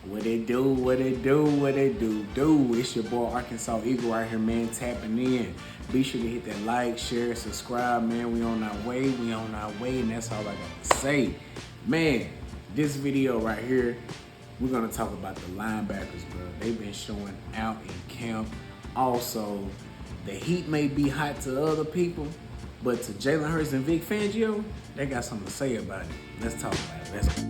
What it do, what it do, what it do. It's your boy Arkansas Eagle right here, man, tapping in. Be sure to hit that like, share, subscribe, man. We on our way, and that's all I got to say. Man, this video right here, we're gonna talk about the linebackers, bro. They've been showing out in camp. Also, the heat may be hot to other people, but to Jalen Hurts and Vic Fangio, they got something to say about it. Let's talk about it. Let's go.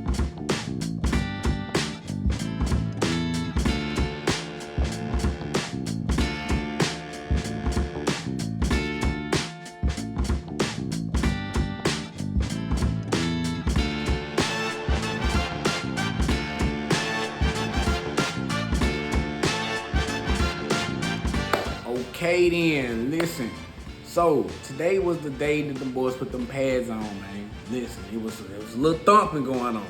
Okay then, listen. So today was the day that the boys put them pads on, man. Listen, it was a little thumping going on.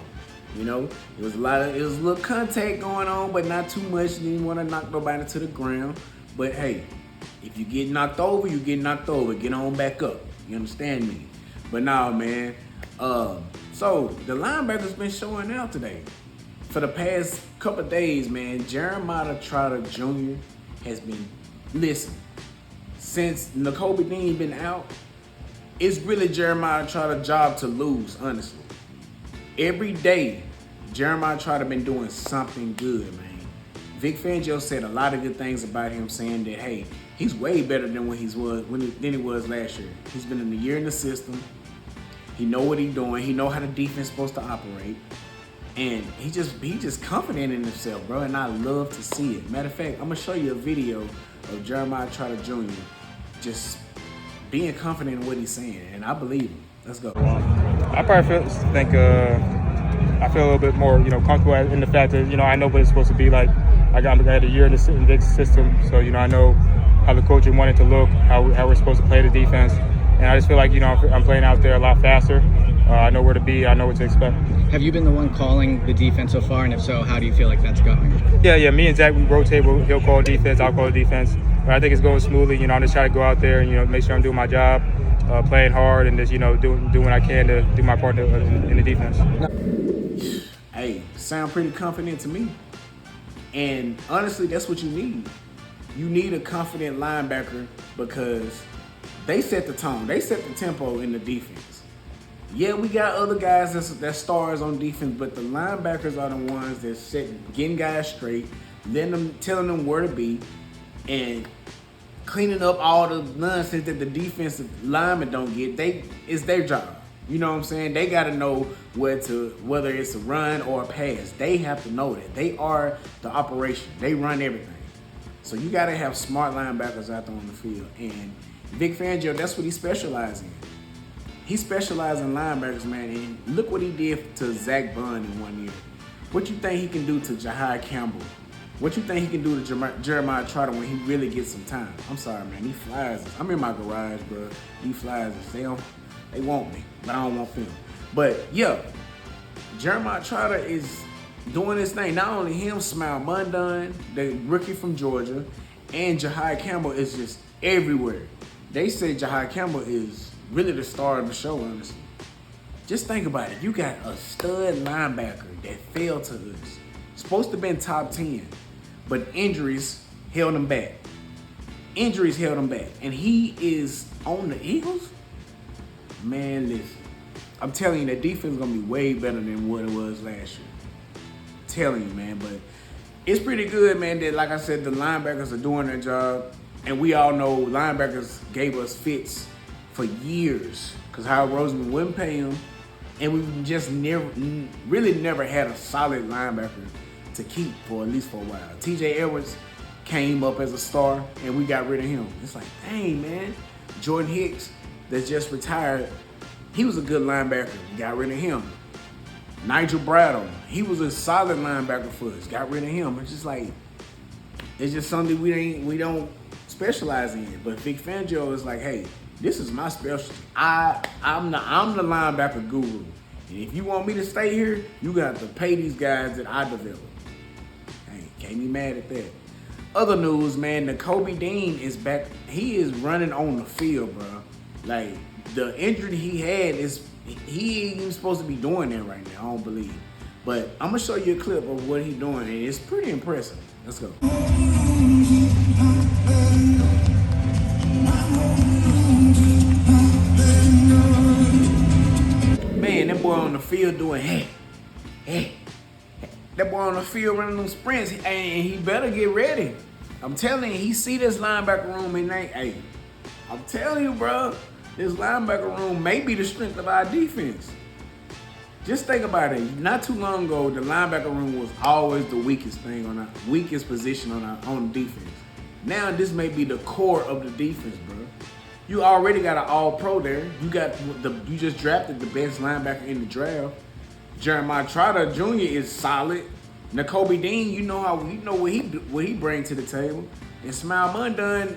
You know, it was a little contact going on, but not too much. Didn't want to knock nobody to the ground. But hey, if you get knocked over, you get knocked over. Get on back up. You understand me? But nah, man. So the linebackers been showing out today. For the past couple of days, man, Jeremiah Trotter Jr. has been, listen, since Nakobe Dean been out, it's really Jeremiah Trotter's job to lose, honestly. Every day, Jeremiah Trotter been doing something good, man. Vic Fangio said a lot of good things about him, saying that, hey, he's way better than than he was last year. He's been in a year in the system. He know what he's doing. He know how the defense is supposed to operate. And he just confident in himself, bro, and I love to see it. Matter of fact, I'm gonna show you a video of Jeremiah Trotter Jr. just being confident in what he's saying, and I believe him. Let's go. I probably think I feel a little bit more, comfortable in the fact that, I know what it's supposed to be like. I had a year in the Vic's system, so, I know how the coach wanted to look, how we're supposed to play the defense. And I just feel like, I'm playing out there a lot faster. I know where to be. I know what to expect. Have you been the one calling the defense so far? And if so, how do you feel like that's going? Yeah. Me and Zach, we rotate. He'll call defense. I'll call defense. But I think it's going smoothly. I'm just trying to go out there and, make sure I'm doing my job, playing hard, and just, doing what I can to do my part in the defense. Hey, sound pretty confident to me. And honestly, that's what you need. You need a confident linebacker because they set the tone. They set the tempo in the defense. Yeah, we got other guys that's stars on defense, but the linebackers are the ones that's getting guys straight, telling them where to be, and cleaning up all the nonsense that the defensive linemen don't get. It's their job. You know what I'm saying? They got to know whether it's a run or a pass. They have to know that. They are the operation. They run everything. So you got to have smart linebackers out there on the field. And Vic Fangio, that's what he specializes in. He specializes in linebackers, man, and look what he did to Zach Bond in 1 year. What you think he can do to Jahai Campbell? What you think he can do to Jeremiah Trotter when he really gets some time? I'm sorry, man, he flies us. I'm in my garage, bro. He flies us. They want me, but I don't want them. But, yeah, Jeremiah Trotter is doing his thing. Not only him, Smile Mundun, the rookie from Georgia, and Jahai Campbell is just everywhere. They say Jahai Campbell is really the star of the show, honestly. Just think about it. You got a stud linebacker that fell to us. Supposed to have been top 10, but injuries held him back. And he is on the Eagles? Man, listen. I'm telling you, that defense is going to be way better than what it was last year. I'm telling you, man. But it's pretty good, man, that, like I said, the linebackers are doing their job. And we all know linebackers gave us fits for years because Howard Roseman wouldn't pay him, and we just really never had a solid linebacker to keep for at least for a while. TJ Edwards came up as a star, and we got rid of him. It's like, dang, man. Jordan Hicks, that's just retired, he was a good linebacker. We got rid of him. Nigel Bradle, he was a solid linebacker for us. Got rid of him. It's just like, it's just something we don't specialize in. But Vic Fangio is like, hey, this is my specialty. I'm the linebacker guru. And if you want me to stay here, you got to pay these guys that I developed. Hey, can't be mad at that. Other news, man, Nakobe Dean is back. He is running on the field, bro. Like, the injury he had he ain't even supposed to be doing that right now, I don't believe. But I'm gonna show you a clip of what he's doing, and it's pretty impressive. Let's go. Man, that boy on the field doing hey. That boy on the field running them sprints, and he better get ready. I'm telling you, he see this linebacker room and hey, I'm telling you, bro, this linebacker room may be the strength of our defense. Just think about it. Not too long ago, the linebacker room was always the weakest thing on our weakest position on defense. Now this may be the core of the defense, bro. You already got an All-Pro there. You just drafted the best linebacker in the draft. Jeremiah Trotter Jr. is solid. Nakobe Dean, you know what he brings to the table. And Smile Mundun,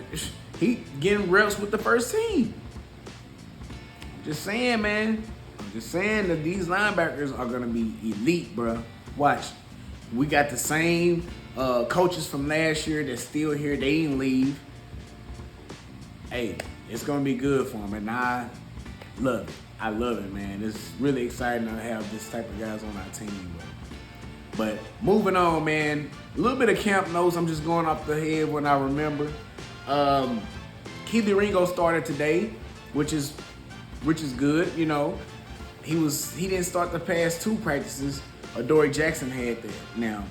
he getting reps with the first team. Just saying, man. I'm just saying that these linebackers are gonna be elite, bro. Watch. We got the same coaches from last year that's still here. They didn't leave. Hey, it's gonna be good for them, and I love it. I love it, man. It's really exciting to have this type of guys on our team, bro. But moving on, man. A little bit of camp notes. I'm just going off the head when I remember. Keely Ringo started today, which is good. You know, he didn't start the past 2 practices. Adoree Jackson had that. Now,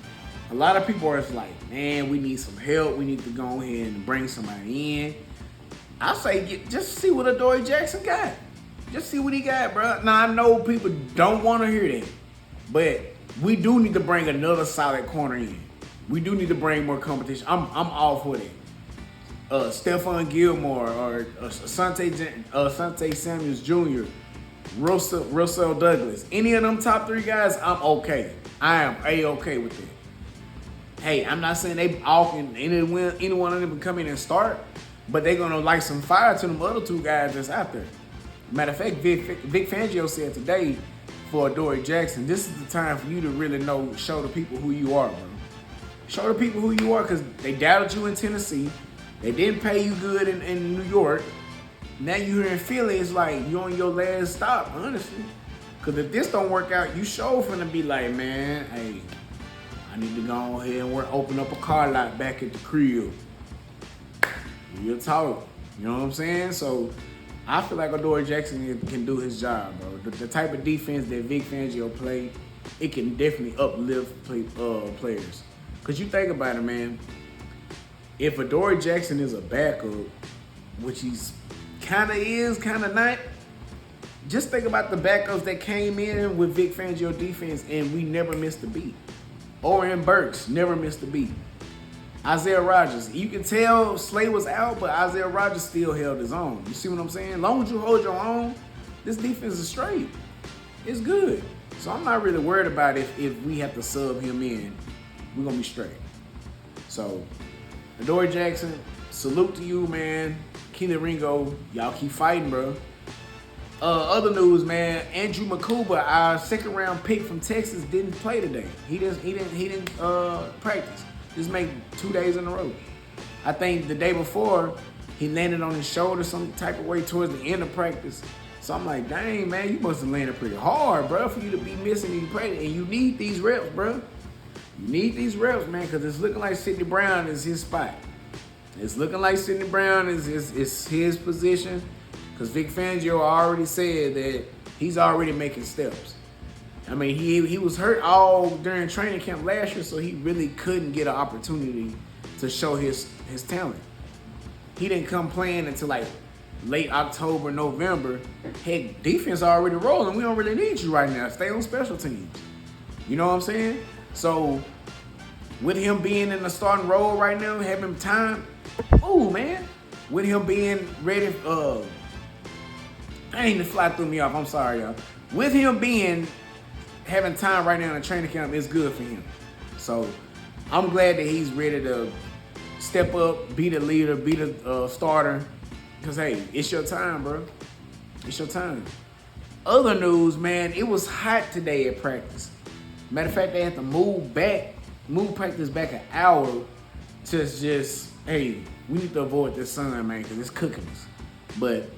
a lot of people are like, man, we need some help. We need to go ahead and bring somebody in. I say just see what Adoree Jackson got. Just see what he got, bro. Now, I know people don't want to hear that, but we do need to bring another solid corner in. We do need to bring more competition. I'm all for that. Stephon Gilmore or Asante Samuels Jr., Russell Douglas. Any of them top 3 guys, I'm okay. I am A-okay with that. Hey, I'm not saying they all can, any one of them can come in and start, but they're going to light some fire to them other 2 guys that's out there. Matter of fact, Vic Fangio said today for Adoree Jackson, this is the time for you to really show the people who you are, bro. Show the people who you are, because they doubted you in Tennessee. They didn't pay you good in New York. Now you're here in Philly, it's like you're on your last stop, honestly. Because if this don't work out, you sure finna be like, man, hey, I need to go ahead and open up a car lot back at the crib. Real talk. You know what I'm saying? So I feel like Adoree Jackson can do his job, bro. The type of defense that Vic Fangio play, it can definitely uplift players. Because you think about it, man. If Adoree Jackson is a backup, which he's kind of not, just think about the backups that came in with Vic Fangio defense and we never missed a beat. Orion Burks never missed a beat. Isaiah Rodgers, you can tell Slay was out, but Isaiah Rodgers still held his own. You see what I'm saying? As long as you hold your own, this defense is straight. It's good. So I'm not really worried about if we have to sub him in. We're going to be straight. So, Adoree Jackson, salute to you, man. Keely Ringo, y'all keep fighting, bro. Other news, man. Andrew Makuba, our 2nd round pick from Texas, didn't play today. He didn't practice. Just make 2 days in a row. I think the day before, he landed on his shoulder some type of way towards the end of practice. So I'm like, dang, man, you must have landed pretty hard, bro, for you to be missing these practice. And you need these reps, bro. You need these reps, man, because it's looking like Sidney Brown is his spot. It's looking like Sidney Brown is his position, because Vic Fangio already said that he's already making steps. I mean, he was hurt all during training camp last year, so he really couldn't get an opportunity to show his talent. He didn't come playing until like late October, November. Heck, defense already rolling. We don't really need you right now. Stay on special teams. You know what I'm saying? So with him being in the starting role right now, having time, man. With him being ready, I ain't to fly through me off. I'm sorry, y'all. With him having time right now in the training camp is good for him. So I'm glad that he's ready to step up, be the leader, be the starter. Because, hey, it's your time, bro. It's your time. Other news, man, it was hot today at practice. Matter of fact, they had to move practice back an hour to just, hey, we need to avoid this sun, man, because it's cooking us. But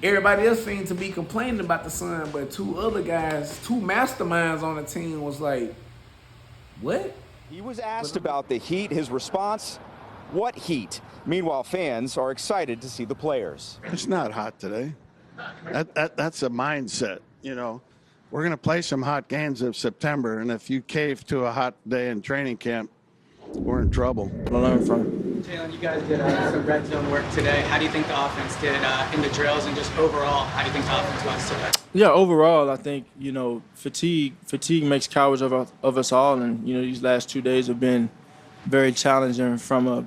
Everybody else seemed to be complaining about the Sun, but two other guys, two masterminds on the team was like, what? He was asked about the heat. His response, what heat? Meanwhile, fans are excited to see the players. It's not hot today. That's a mindset, you know. We're going to play some hot games in September, and if you cave to a hot day in training camp, we're in trouble. Jalen, you guys did some red zone work today. How do you think the offense did in the drills, and just overall, how do you think the offense was today? Yeah, overall, I think, fatigue makes cowards of us all. And, these last 2 days have been very challenging from a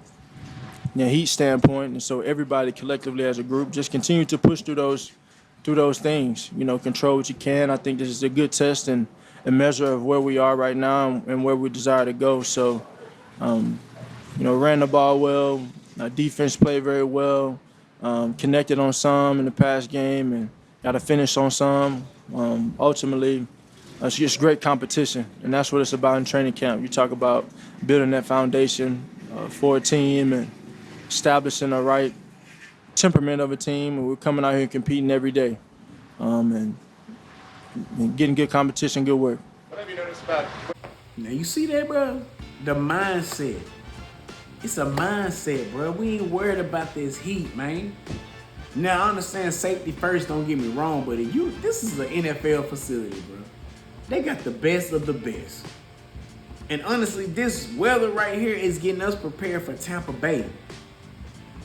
heat standpoint. And so everybody collectively as a group just continue to push through those things, control what you can. I think this is a good test and a measure of where we are right now and where we desire to go. So, ran the ball well, defense played very well, connected on some in the past game, and got to finish on some. Ultimately, it's just great competition, and that's what it's about in training camp. You talk about building that foundation for a team and establishing the right temperament of a team, and we're coming out here and competing every day, and getting good competition, good work. What have you noticed about? Now you see that, bro? The mindset. It's a mindset, bro. We ain't worried about this heat, man. Now I understand safety first, don't get me wrong, but this is an NFL facility, bro. They got the best of the best. And honestly, this weather right here is getting us prepared for Tampa Bay.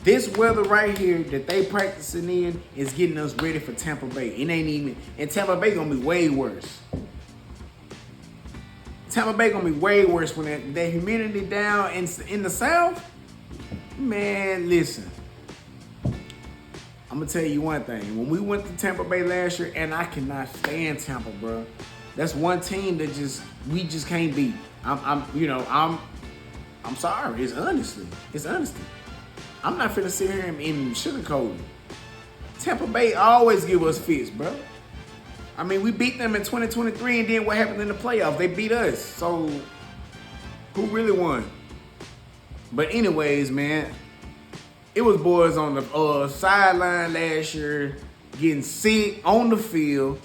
This weather right here that they practicing in is getting us ready for Tampa Bay. And Tampa Bay gonna be way worse. Tampa Bay gonna be way worse when that humidity down in the South. Man, listen. I'm gonna tell you one thing. When we went to Tampa Bay last year, and I cannot stand Tampa, bro. That's one team that we just can't beat. I'm sorry. It's honesty. I'm not finna sit here and sugarcoat it. Tampa Bay always give us fits, bro. I mean, we beat them in 2023, and then what happened in the playoffs? They beat us. So, who really won? But anyways, man, it was boys on the sideline last year getting sick on the field.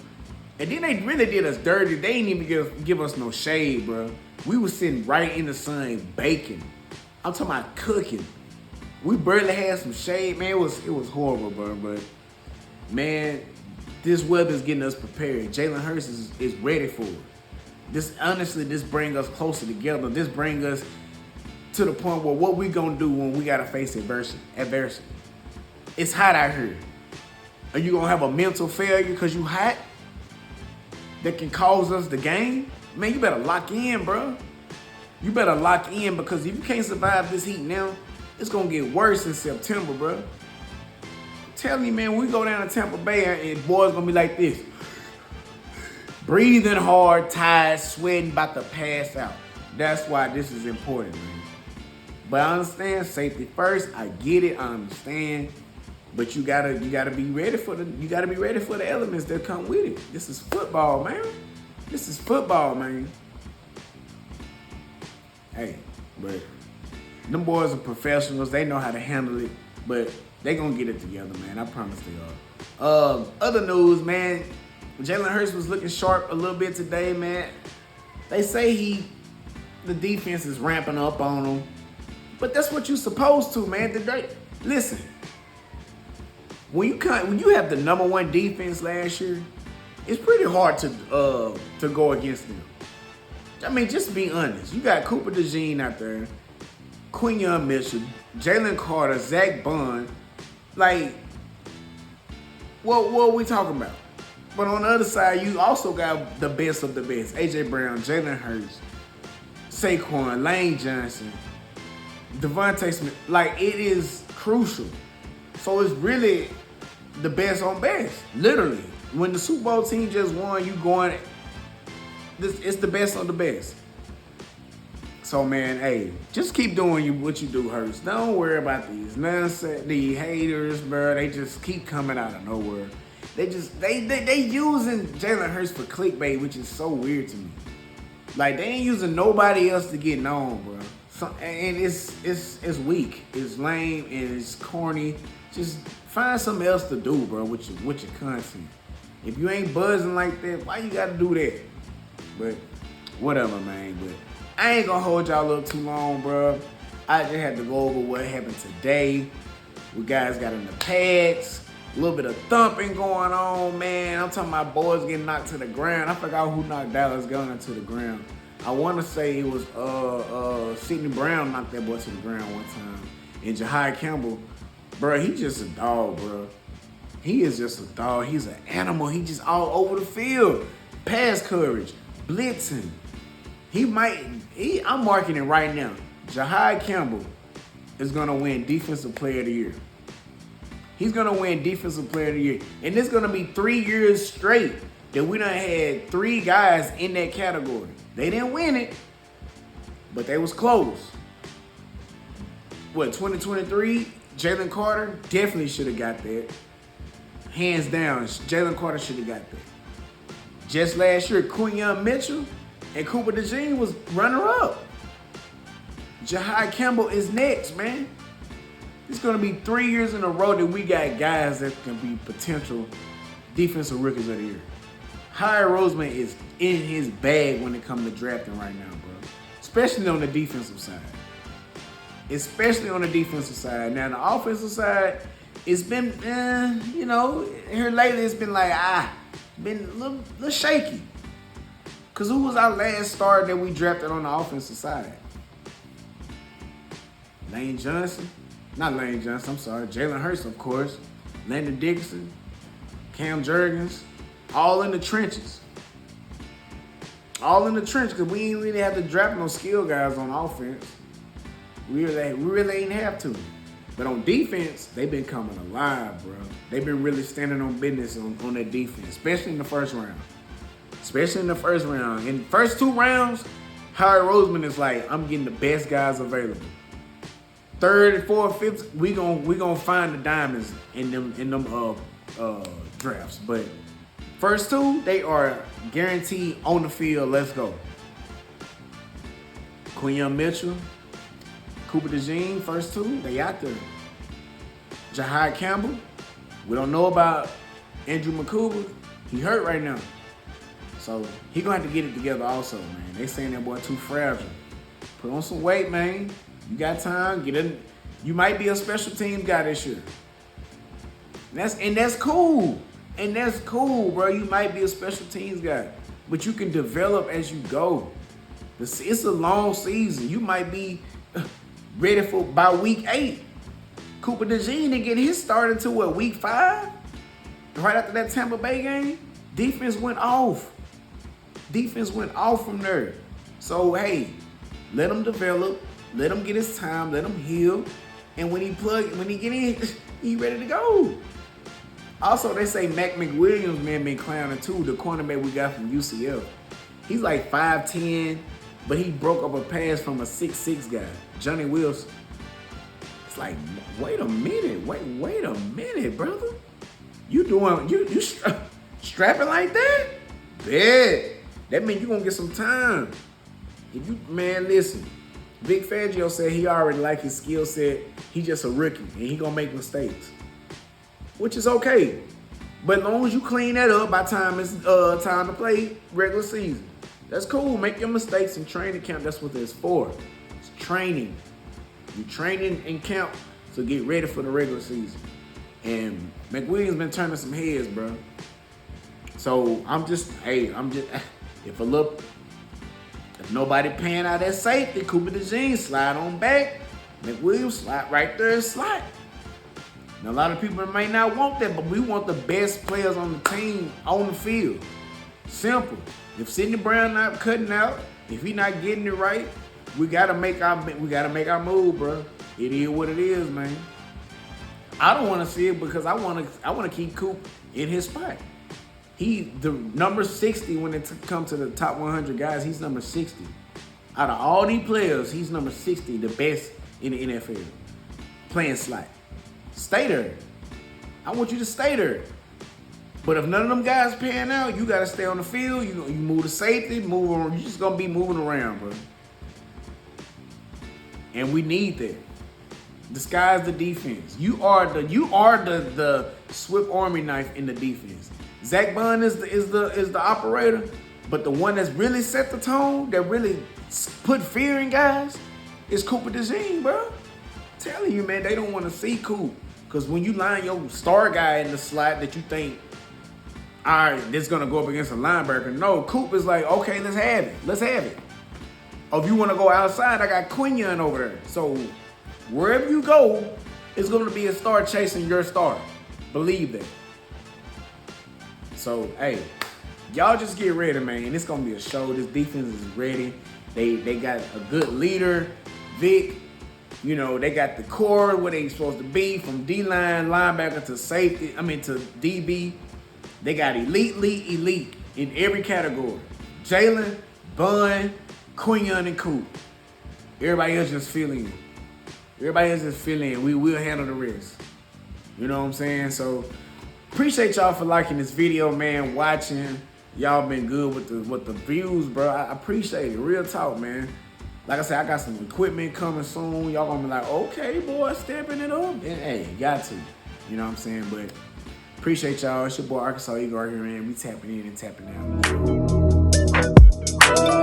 And then they really did us dirty. They didn't even give us no shade, bro. We was sitting right in the sun baking. I'm talking about cooking. We barely had some shade, man. It was horrible, bro. But, man, this weather's getting us prepared. Jalen Hurts is ready for it. This brings us closer together. This brings us to the point where what we gonna do when we gotta face adversity. It's hot out here. Are you gonna have a mental failure because you hot that can cause us the game? Man, you better lock in, bro. You better lock in, because if you can't survive this heat now, it's gonna get worse in September, bro. Tell me, man, when we go down to Tampa Bay and boys gonna be like this. Breathing hard, tired, sweating, about to pass out. That's why this is important, man. But I understand safety first. I get it, I understand. But you gotta be ready for the elements that come with it. This is football, man. Hey, but them boys are professionals. They know how to handle it. But they gonna get it together, man. I promise they are. Other news, man. Jalen Hurts was looking sharp a little bit today, man. They say the defense is ramping up on him. But that's what you're supposed to, man. Listen, when you have the number one defense last year, it's pretty hard to go against them. I mean, just be honest. You got Cooper DeJean out there, Quinyon Mitchell, Jalen Carter, Zach Bond. Like, what are we talking about? But on the other side, you also got the best of the best. A.J. Brown, Jalen Hurts, Saquon, Lane Johnson, Devontae Smith. Like, it is crucial. So it's really the best on best. Literally. When the Super Bowl team just won, it's the best on the best. So, man, hey, just keep doing what you do, Hurts. Don't worry about these nonsense, the haters, bro. They just keep coming out of nowhere. They using Jalen Hurts for clickbait, which is so weird to me. Like, they ain't using nobody else to get known, bro. And it's weak, it's lame, and it's corny. just find something else to do, bro, with your content. If you ain't buzzing like that, why you gotta do that? But whatever, man. But I ain't gonna hold y'all up too long, bro. I just had to go over what happened today. We guys got in the pads. A little bit of thumping going on, man. I'm talking about boys getting knocked to the ground. I forgot who knocked Dallas Gunner to the ground. I want to say it was Sidney Brown knocked that boy to the ground one time. And Jahai Campbell, bro, he just a dog, bro. He is just a dog. He's an animal. He just all over the field. Pass coverage, blitzing. I'm marking it right now. Jahai Campbell is going to win Defensive Player of the Year. He's going to win Defensive Player of the Year. And it's going to be 3 years straight that we done had 3 guys in that category. They didn't win it, but they was close. 2023, Jalen Carter definitely should have got that. Hands down, Jalen Carter should have got that. Just last year, Quinyon Mitchell and Cooper DeJean was runner-up. Jahai Campbell is next, man. It's going to be 3 years in a row that we got guys that can be potential defensive rookies of the year. Howie Roseman is in his bag when it comes to drafting right now, bro. Especially on the defensive side. Now, the offensive side, it's been, here lately it's been like, been a little shaky. Because who was our last starter that we drafted on the offensive side? Jalen Hurts, of course. Landon Dickerson, Cam Jurgens, all in the trenches. Because we ain't really have to draft no skill guys on offense. We really ain't have to. But on defense, they've been coming alive, bro. They've been really standing on business on that defense, especially in the first round. In the first 2 rounds, Howie Roseman is like, I'm getting the best guys available. 3rd, 4th, 5th, we gonna find the diamonds in them drafts. But first 2, they are guaranteed on the field. Let's go. Quinyon Mitchell, Cooper DeJean, first 2, they out there. Jahai Campbell, we don't know about Andrew McCougar. He hurt right now. So he gonna have to get it together also, man. They saying that boy too fragile. Put on some weight, man. You got time, get in. You might be a special teams guy this year. That's cool. That's cool, bro. You might be a special teams guy. But you can develop as you go. It's a long season. You might be ready by week 8. Cooper DeJean didn't get his start until week 5? Right after that Tampa Bay game, defense went off. From there. So, hey, let him develop. Let him get his time. Let him heal. And when he get in, he ready to go. Also, they say Mac McWilliams, man, been clowning too, the cornerback we got from UCF. He's like 5'10", but he broke up a pass from a 6'6" guy, Johnny Wilson. It's like, wait a minute, brother. You strapping like that? Bet. That means you gonna get some time. Listen. Vic Fangio said he already like his skill set. He just a rookie and he gonna make mistakes, which is okay. But as long as you clean that up by time it's time to play regular season, that's cool. Make your mistakes in training camp. That's what it's for. It's training. You training in camp to get ready for the regular season. And McWilliams been turning some heads, bro. So if nobody paying out that safety, Cooper DeJean slide on back. McWilliams slide right there and slide. Now, a lot of people may not want that, but we want the best players on the team on the field. Simple. If Sidney Brown not cutting out, if he not getting it right, we gotta make our move, bro. It is what it is, man. I don't want to see it because I want to keep Coop in his spot. He the number 60 when it comes to the top 100 guys. He's number 60. Out of all these players, he's number 60, the best in the NFL. Playing slot. Stay there. I want you to stay there. But if none of them guys pan out, you got to stay on the field. You move to safety, move on. You're just going to be moving around, bro. And we need that. The sky's the defense. You are the Swift Army knife in the defense. Zach Bond is the operator, but the one that's really set the tone, that really put fear in guys, is Cooper DeJean, bro. I'm telling you, man, they don't want to see Coop. Because when you line your star guy in the slot that you think, all right, this is going to go up against a linebacker. No, Coop is like, okay, let's have it. Let's have it. Or if you want to go outside, I got Quinion over there. So wherever you go, it's going to be a star chasing your star. Believe that. So, hey, y'all just get ready, man. It's going to be a show. This defense is ready. They got a good leader, Vic. You know, they got the core where they supposed to be, from D-line, linebacker to safety, to DB. They got elite in every category. Jalen, Bun, Quinion, and Coop. Everybody else just filling in. Everybody else just filling in. We will handle the rest. You know what I'm saying? So, appreciate y'all for liking this video, man, watching. Y'all been good with the views, bro. I appreciate it. Real talk, man. Like I said, I got some equipment coming soon. Y'all gonna be like, okay, boy, stepping it up. And hey, you got to. You know what I'm saying? But appreciate y'all. It's your boy Arkansas Eagle right here, man. We tapping in and tapping out.